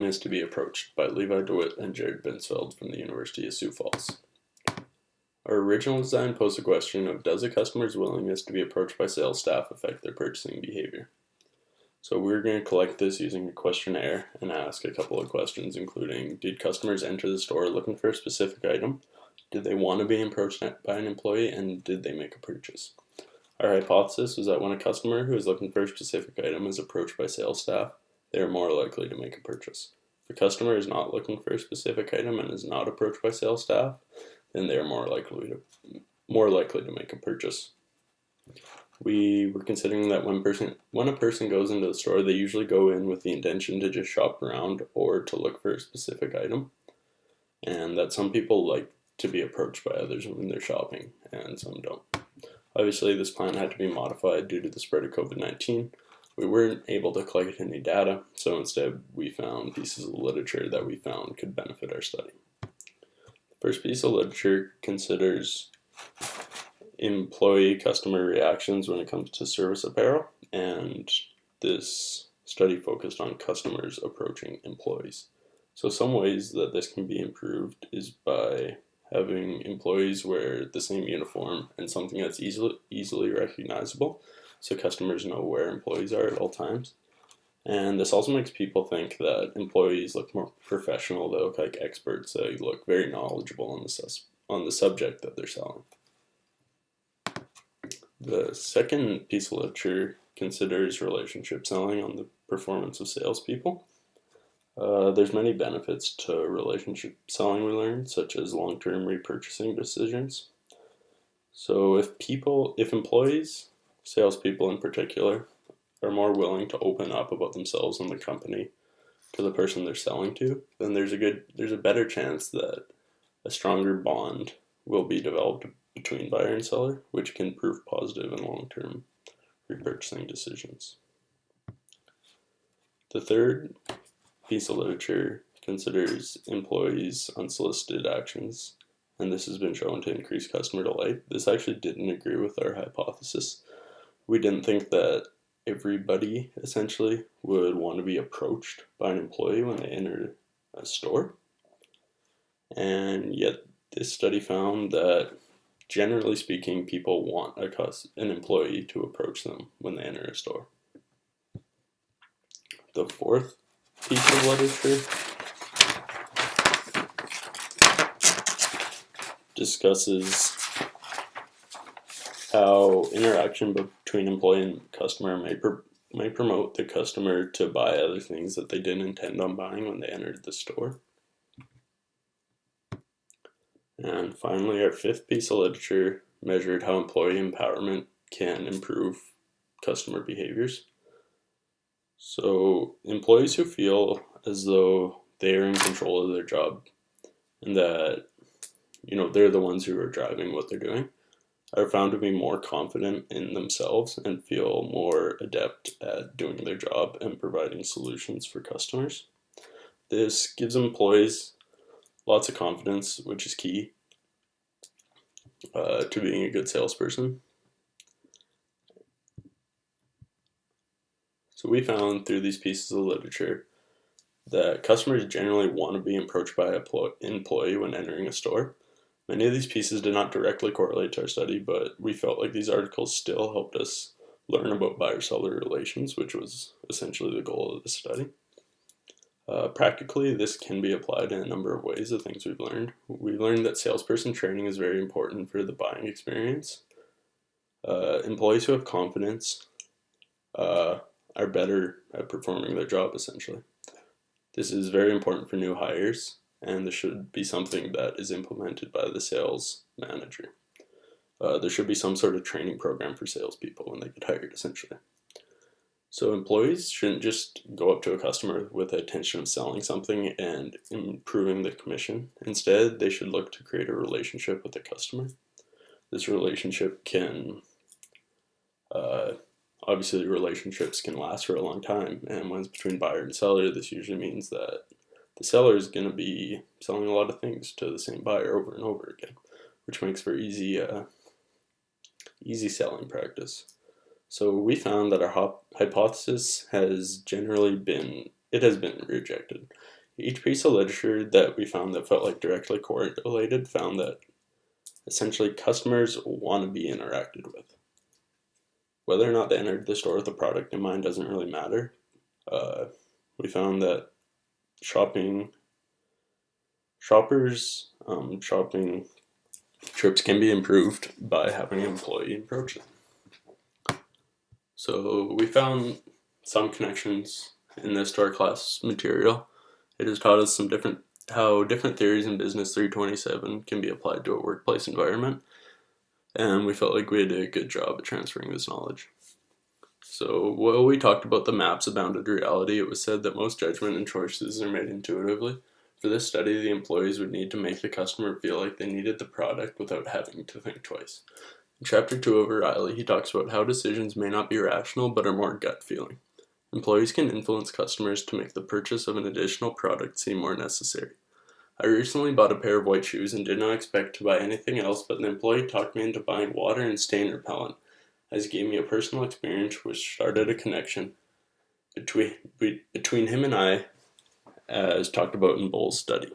is to be approached by Levi DeWitt and Jared Binsfeld from the University of Sioux Falls. Our original design posed the question of, does a customer's willingness to be approached by sales staff affect their purchasing behavior? So we're going to collect this using a questionnaire and ask a couple of questions, including, did customers enter the store looking for a specific item? Did they want to be approached by an employee? And did they make a purchase? Our hypothesis was that when a customer who is looking for a specific item is approached by sales staff, they are more likely to make a purchase. If a customer is not looking for a specific item and is not approached by sales staff, then they are more likely to make a purchase. We were considering that when a person goes into the store, they usually go in with the intention to just shop around or to look for a specific item, and that some people like to be approached by others when they're shopping and some don't. Obviously, this plan had to be modified due to the spread of COVID-19. We weren't able to collect any data, so instead we found pieces of literature that we found could benefit our study. The first piece of literature considers employee customer reactions when it comes to service apparel, and this study focused on customers approaching employees. So some ways that this can be improved is by having employees wear the same uniform and something that's easily recognizable, so customers know where employees are at all times. And this also makes people think that employees look more professional, they look like experts, they look very knowledgeable on the subject that they're selling. The second piece of literature considers relationship selling on the performance of salespeople. There's many benefits to relationship selling, we learned, such as long-term repurchasing decisions. So if employees, salespeople in particular, are more willing to open up about themselves and the company to the person they're selling to, then there's a better chance that a stronger bond will be developed between buyer and seller, which can prove positive in long-term repurchasing decisions. The third piece of literature considers employees' unsolicited actions, and this has been shown to increase customer delight. This actually didn't agree with our hypothesis. We didn't think that everybody essentially would want to be approached by an employee when they enter a store, and yet this study found that generally speaking, people want an employee to approach them when they enter a store. The fourth piece of literature discusses how interaction between employee and customer may promote the customer to buy other things that they didn't intend on buying when they entered the store. And finally, our fifth piece of literature measured how employee empowerment can improve customer behaviors. So employees who feel as though they are in control of their job and that they're the ones who are driving what they're doing are found to be more confident in themselves and feel more adept at doing their job and providing solutions for customers. This gives employees lots of confidence, which is key to being a good salesperson. So we found through these pieces of literature that customers generally want to be approached by an employee when entering a store. Many of these pieces did not directly correlate to our study, but we felt like these articles still helped us learn about buyer-seller relations, which was essentially the goal of the study. Practically, this can be applied in a number of ways, the things we've learned. We learned that salesperson training is very important for the buying experience. Employees who have confidence are better at performing their job, essentially. This is very important for new hires, and this should be something that is implemented by the sales manager. There should be some sort of training program for salespeople when they get hired, essentially. So employees shouldn't just go up to a customer with the intention of selling something and improving the commission. Instead, they should look to create a relationship with the customer. This relationship can, obviously relationships can last for a long time, and when it's between buyer and seller, this usually means that the seller is going to be selling a lot of things to the same buyer over and over again, which makes for easy selling practice. So we found that our hypothesis has generally been it has been rejected. Each piece of literature that we found that felt like directly correlated found that essentially customers want to be interacted with. Whether or not they entered the store with a product in mind doesn't really matter. We found that shopping trips can be improved by having an employee approach them. So we found some connections in this to our class material. It has taught us how different theories in Business 327 can be applied to a workplace environment, and we felt like we did a good job at transferring this knowledge. So while we talked about the maps of bounded reality, it was said that most judgment and choices are made intuitively. For this study, the employees would need to make the customer feel like they needed the product without having to think twice. In Chapter 2 of O'Reilly, he talks about how decisions may not be rational but are more gut feeling. Employees can influence customers to make the purchase of an additional product seem more necessary. I recently bought a pair of white shoes and did not expect to buy anything else, but an employee talked me into buying water and stain repellent, as he gave me a personal experience which started a connection between him and I, as talked about in Bowles' study.